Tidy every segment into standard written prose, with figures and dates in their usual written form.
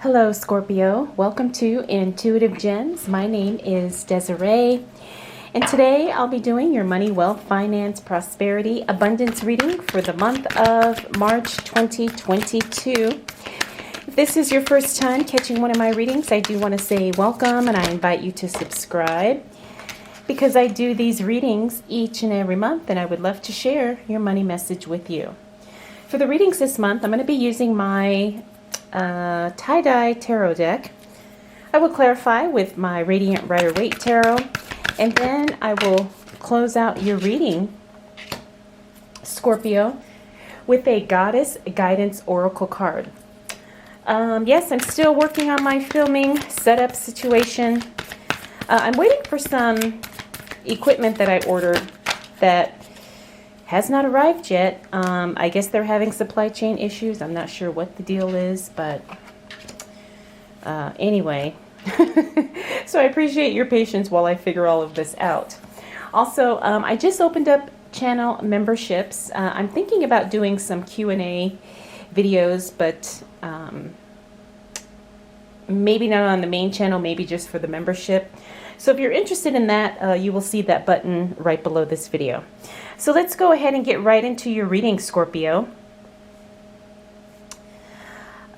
Hello, Scorpio. Welcome to Intuitive Gems. My name is Desiree, and today I'll be doing your money, wealth, finance, prosperity, abundance reading for the month of March 2022. If this is your first time catching one of my readings, I do want to say welcome, and I invite you to subscribe because I do these readings each and every month, and I would love to share your money message with you. For the readings this month, I'm going to be using my tie-dye tarot deck. I will clarify with my Radiant Rider-Waite tarot, and then I will close out your reading, Scorpio, with a Goddess Guidance Oracle card. Yes, I'm still working on my filming setup situation. I'm waiting for some equipment that I ordered that has not arrived yet. I guess they're having supply chain issues. I'm not sure what the deal is, but anyway. So I appreciate your patience while I figure all of this out. Also, I just opened up channel memberships. I'm thinking about doing some Q&A videos, but maybe not on the main channel, maybe just for the membership. So if you're interested in that, you will see that button right below this video. So let's go ahead and get right into your reading, Scorpio.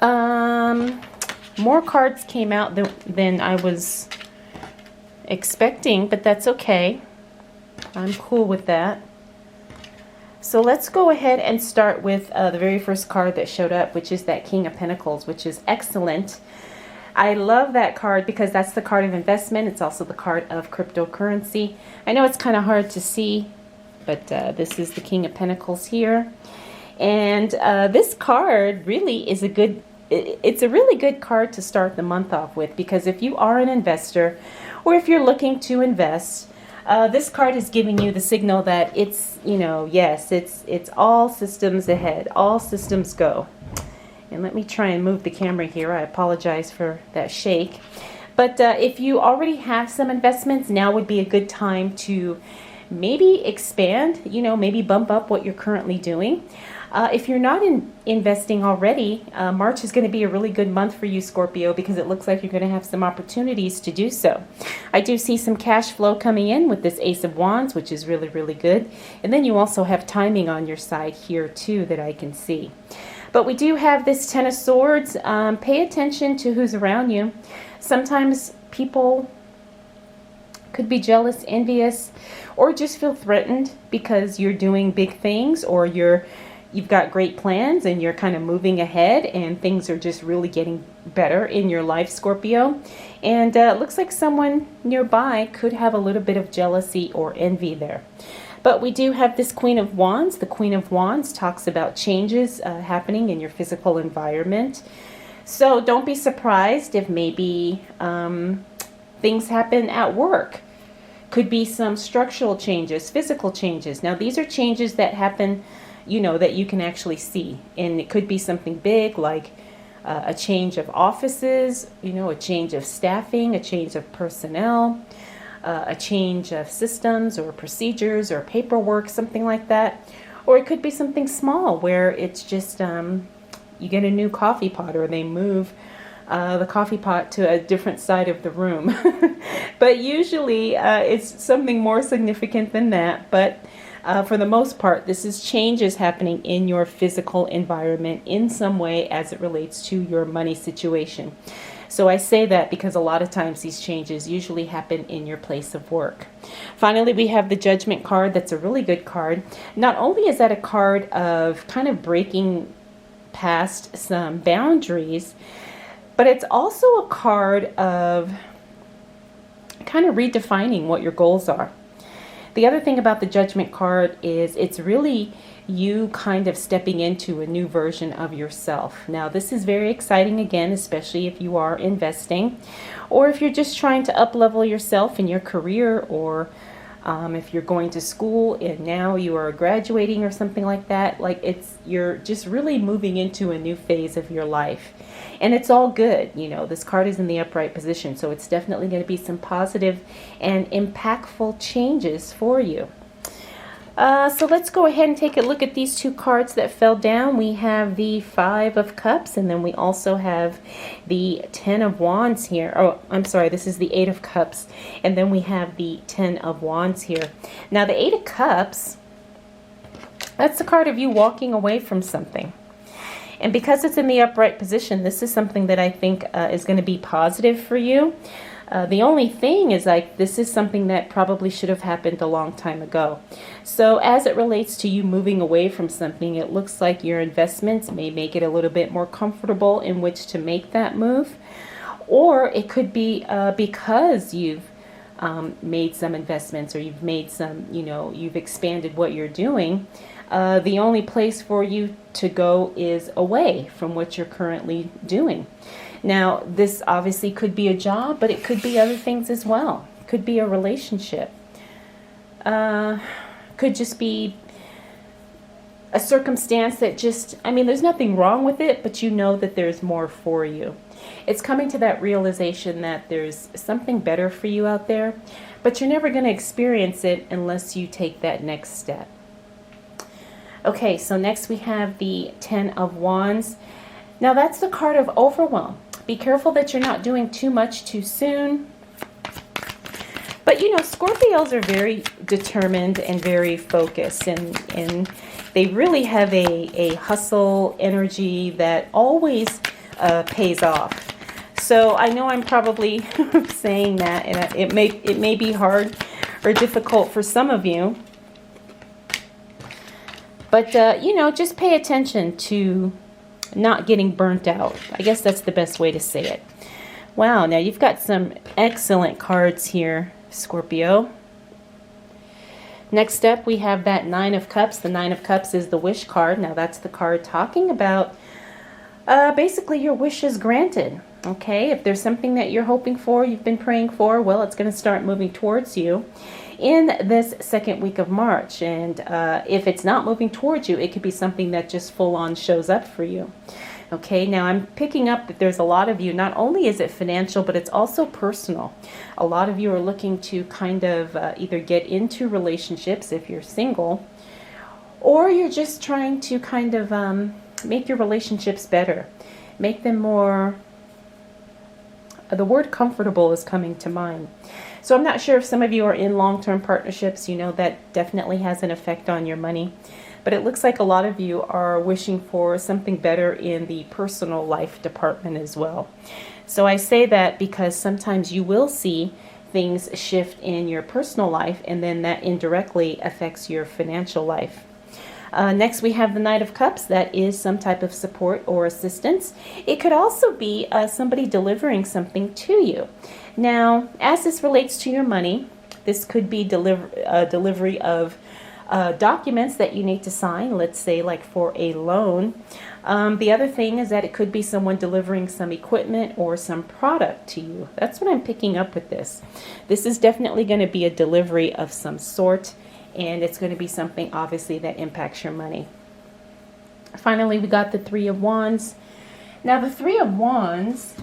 More cards came out than I was expecting, but that's okay. I'm cool with that. So let's go ahead and start with the very first card that showed up, which is that King of Pentacles, which is excellent. I love that card because that's the card of investment. It's also the card of cryptocurrency. I know it's kind of hard to see, but this is the King of Pentacles here. And this card really is it's a really good card to start the month off with, because if you are an investor or if you're looking to invest, this card is giving you the signal that it's, yes, it's all systems ahead, all systems go. And let me try and move the camera here. I apologize for that shake. But if you already have some investments, now would be a good time to maybe expand, maybe bump up what you're currently doing. If you're not investing already, March is going to be a really good month for you, Scorpio, because it looks like you're going to have some opportunities to do so. I do see some cash flow coming in with this Ace of Wands, which is really, really good. And then you also have timing on your side here, too, that I can see. But we do have this Ten of Swords. Pay attention to who's around you. Sometimes people could be jealous, envious, or just feel threatened because you're doing big things, or you've got great plans and you're kind of moving ahead and things are just really getting better in your life, Scorpio. And it looks like someone nearby could have a little bit of jealousy or envy there. But we do have this Queen of Wands. The Queen of Wands talks about changes happening in your physical environment. So don't be surprised if maybe things happen at work. Could be some structural changes, physical changes. Now, these are changes that happen, that you can actually see. And it could be something big like a change of offices, a change of staffing, a change of personnel, a change of systems or procedures or paperwork, something like that. Or it could be something small where it's just you get a new coffee pot, or they move the coffee pot to a different side of the room. But usually it's something more significant than that. But for the most part, this is changes happening in your physical environment in some way as it relates to your money situation. So I say that because a lot of times these changes usually happen in your place of work. Finally, we have the Judgment card. That's a really good card. Not only is that a card of kind of breaking past some boundaries, but it's also a card of kind of redefining what your goals are. The other thing about the Judgment card is it's really you kind of stepping into a new version of yourself. Now, this is very exciting, again, especially if you are investing, or if you're just trying to up-level yourself in your career, or if you're going to school and now you are graduating or something like that. You're just really moving into a new phase of your life. And it's all good. This card is in the upright position, so it's definitely going to be some positive and impactful changes for you. So let's go ahead and take a look at these two cards that fell down. We have the Five of Cups, and then we also have the Ten of Wands here. Oh, I'm sorry, this is the Eight of Cups, and then we have the Ten of Wands here. Now, the Eight of Cups, that's the card of you walking away from something. And because it's in the upright position, this is something that I think is going to be positive for you. The only thing is, like, this is something that probably should have happened a long time ago. So as it relates to you moving away from something, it looks like your investments may make it a little bit more comfortable in which to make that move. Or it could be because you've made some investments, or you've made some, you've expanded what you're doing. The only place for you to go is away from what you're currently doing. Now, this obviously could be a job, but it could be other things as well. It could be a relationship. Could just be a circumstance that there's nothing wrong with it, but you know that there's more for you. It's coming to that realization that there's something better for you out there, but you're never going to experience it unless you take that next step. Okay, so next we have the Ten of Wands. Now, that's the card of overwhelm. Be careful that you're not doing too much too soon. But, Scorpios are very determined and very focused, and they really have a hustle energy that always pays off. So I know I'm probably saying that, and it may be hard or difficult for some of you. But, just pay attention to not getting burnt out. I guess that's the best way to say it. Wow, now you've got some excellent cards here, Scorpio. Next up, we have that Nine of Cups. The Nine of Cups is the wish card. Now, that's the card talking about basically your wishes granted. Okay, if there's something that you're hoping for, you've been praying for, well, it's going to start moving towards you in this second week of March. And if it's not moving towards you, it could be something that just full on shows up for you. Okay, now I'm picking up that there's a lot of you, not only is it financial, but it's also personal. A lot of you are looking to kind of either get into relationships if you're single, or you're just trying to kind of make your relationships better, make them more, the word comfortable is coming to mind. So I'm not sure if some of you are in long-term partnerships, that definitely has an effect on your money. But it looks like a lot of you are wishing for something better in the personal life department as well. So I say that because sometimes you will see things shift in your personal life, and then that indirectly affects your financial life. Next, we have the Knight of Cups. That is some type of support or assistance. It could also be somebody delivering something to you. Now, as this relates to your money, this could be delivery of documents that you need to sign, let's say like for a loan. The other thing is that it could be someone delivering some equipment or some product to you. That's what I'm picking up with this. This is definitely going to be a delivery of some sort, and it's going to be something obviously that impacts your money. Finally, we got the Three of Wands. Now, the Three of Wands,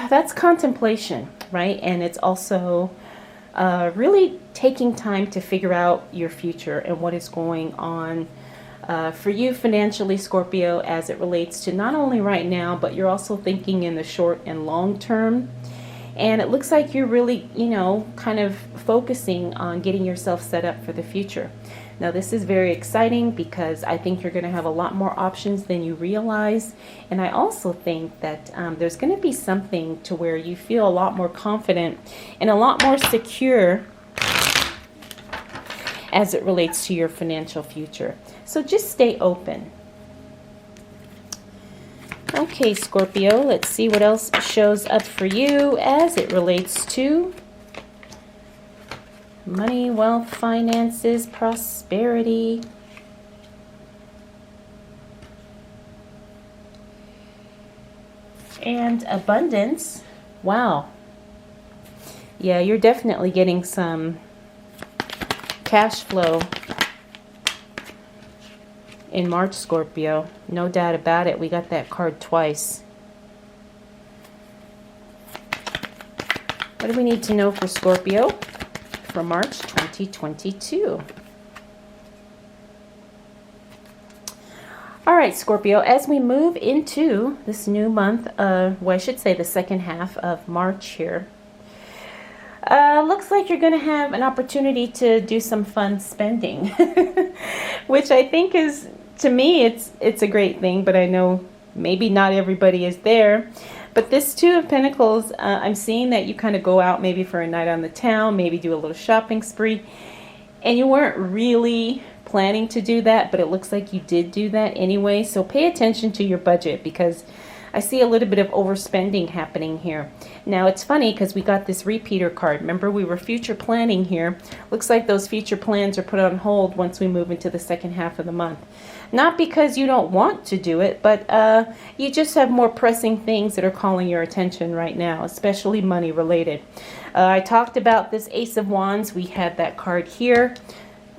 that's contemplation, right? And it's also really taking time to figure out your future and what is going on for you financially, Scorpio, as it relates to not only right now, but you're also thinking in the short and long term. And it looks like you're really, kind of focusing on getting yourself set up for the future. Now, this is very exciting because I think you're going to have a lot more options than you realize. And I also think that there's going to be something to where you feel a lot more confident and a lot more secure as it relates to your financial future. So just stay open. Okay, Scorpio, let's see what else shows up for you as it relates to money, wealth, finances, prosperity. And abundance. Wow. Yeah, you're definitely getting some cash flow in March, Scorpio. No doubt about it. We got that card twice. What do we need to know for Scorpio for March 2022. All right, Scorpio, as we move into this new month, well, I should say the second half of March here, looks like you're going to have an opportunity to do some fun spending, which I think is, to me, it's a great thing, but I know maybe not everybody is there. But this Two of Pentacles, I'm seeing that you kind of go out maybe for a night on the town, maybe do a little shopping spree, and you weren't really planning to do that, but it looks like you did do that anyway. So pay attention to your budget, because I see a little bit of overspending happening here. Now it's funny because we got this repeater card. Remember, we were future planning here. Looks like those future plans are put on hold once we move into the second half of the month. Not because you don't want to do it, but you just have more pressing things that are calling your attention right now, especially money related. I talked about this Ace of Wands. We had that card here.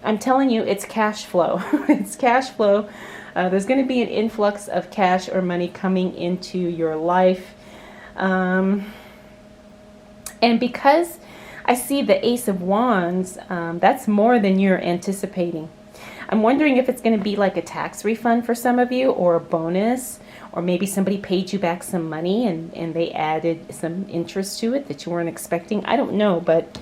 I'm telling you, it's cash flow. It's cash flow. There's going to be an influx of cash or money coming into your life. And because I see the Ace of Wands, that's more than you're anticipating. I'm wondering if it's going to be like a tax refund for some of you, or a bonus, or maybe somebody paid you back some money and they added some interest to it that you weren't expecting. I don't know, but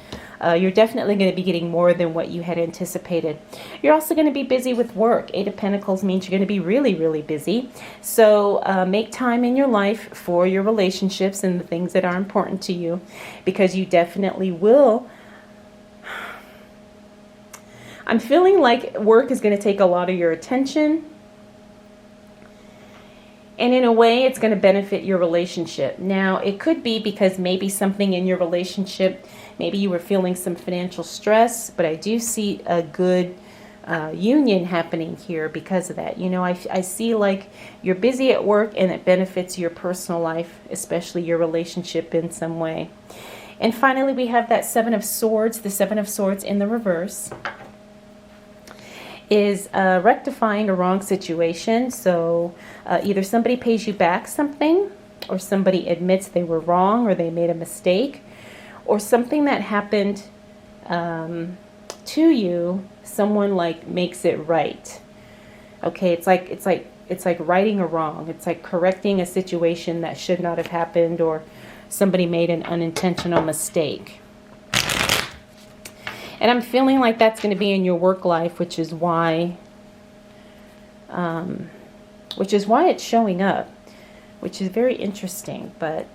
you're definitely going to be getting more than what you had anticipated. You're also going to be busy with work. Eight of Pentacles means you're going to be really, really busy. So make time in your life for your relationships and the things that are important to you, because you definitely will. I'm feeling like work is going to take a lot of your attention. And in a way, it's going to benefit your relationship. Now, it could be because maybe something in your relationship, maybe you were feeling some financial stress, but I do see a good union happening here because of that. You know, I see like you're busy at work and it benefits your personal life, especially your relationship in some way. And finally, we have that Seven of Swords. The Seven of Swords in the reverse is rectifying a wrong situation. So either somebody pays you back something, or somebody admits they were wrong or they made a mistake, or something that happened to you, someone like makes it right. Okay, it's like righting a wrong. It's like correcting a situation that should not have happened, or somebody made an unintentional mistake. And I'm feeling like that's going to be in your work life, which is why it's showing up, which is very interesting. But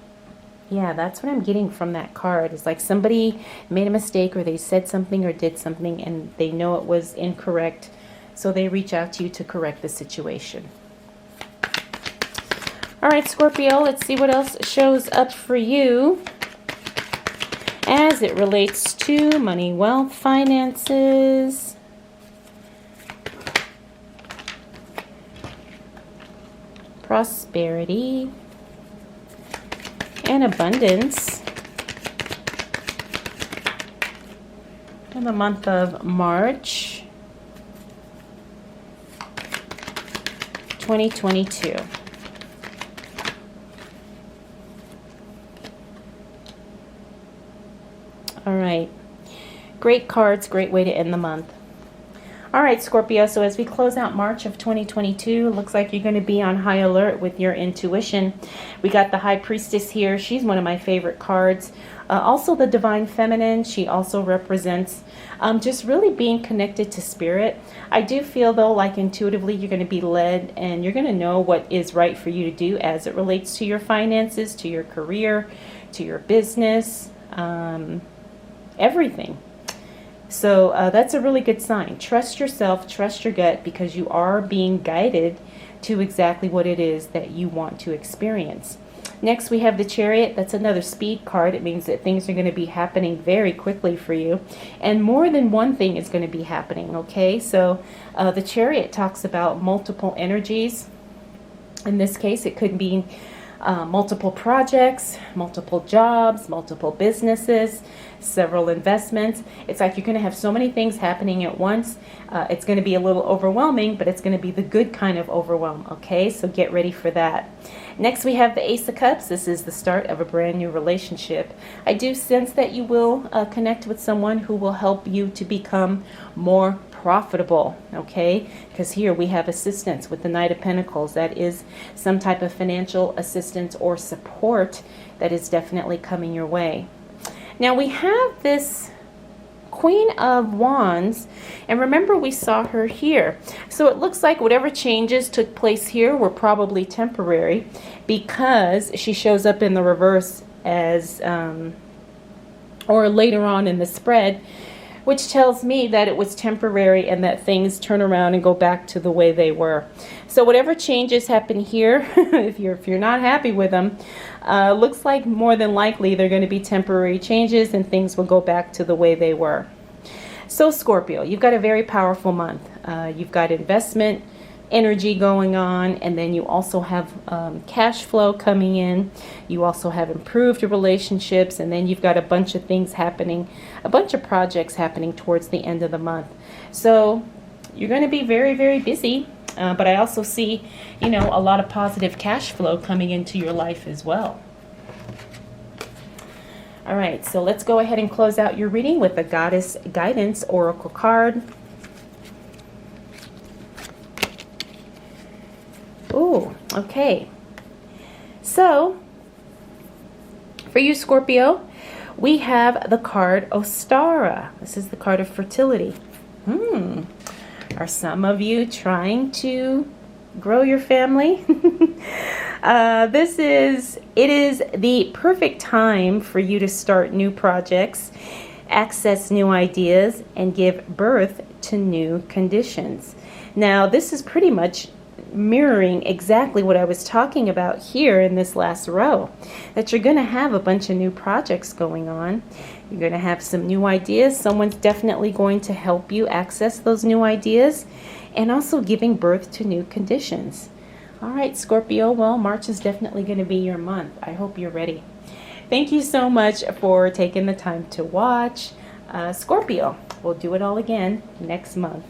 yeah, that's what I'm getting from that card. It's like somebody made a mistake, or they said something or did something and they know it was incorrect, so they reach out to you to correct the situation. All right, Scorpio, let's see what else shows up for you as it relates to money, wealth, finances. Prosperity and abundance in the month of March 2022. All right. Great cards, great way to end the month. All right, Scorpio, so as we close out March of 2022, looks like you're going to be on high alert with your intuition. We got the High Priestess here. She's one of my favorite cards. Also the Divine Feminine. She also represents just really being connected to spirit. I do feel, though, like intuitively you're going to be led and you're going to know what is right for you to do as it relates to your finances, to your career, to your business, everything. So that's a really good sign. Trust yourself, trust your gut, because you are being guided to exactly what it is that you want to experience. Next, we have the Chariot. That's another speed card. It means that things are going to be happening very quickly for you. And more than one thing is going to be happening, okay? So the Chariot talks about multiple energies. In this case, it could be multiple projects, multiple jobs, multiple businesses, several investments. It's like you're going to have so many things happening at once. It's going to be a little overwhelming, but it's going to be the good kind of overwhelm, okay? So get ready for that. Next, we have the Ace of Cups. This is the start of a brand new relationship. I do sense that you will connect with someone who will help you to become more profitable, okay? Because here we have assistance with the Knight of Pentacles. That is some type of financial assistance or support that is definitely coming your way. Now we have this Queen of Wands, and remember we saw her here. So it looks like whatever changes took place here were probably temporary, because she shows up in the reverse as, or later on in the spread, which tells me that it was temporary and that things turn around and go back to the way they were. So whatever changes happen here, if you're not happy with them, looks like more than likely they're going to be temporary changes and things will go back to the way they were. So Scorpio, you've got a very powerful month. You've got investment energy going on, and then you also have cash flow coming in. You also have improved relationships, and then you've got a bunch of things happening, a bunch of projects happening towards the end of the month. So you're going to be very, very busy, but I also see, a lot of positive cash flow coming into your life as well. All right, so let's go ahead and close out your reading with the Goddess Guidance Oracle card. Ooh, okay. So, for you, Scorpio, we have the card Ostara. This is the card of fertility. Are some of you trying to grow your family? It is the perfect time for you to start new projects, access new ideas, and give birth to new conditions. Now, this is pretty much mirroring exactly what I was talking about here in this last row, that you're going to have a bunch of new projects going on. You're going to have some new ideas. Someone's definitely going to help you access those new ideas, and also giving birth to new conditions. All right, Scorpio, well, March is definitely going to be your month. I hope you're ready. Thank you so much for taking the time to watch. Scorpio, we'll do it all again next month.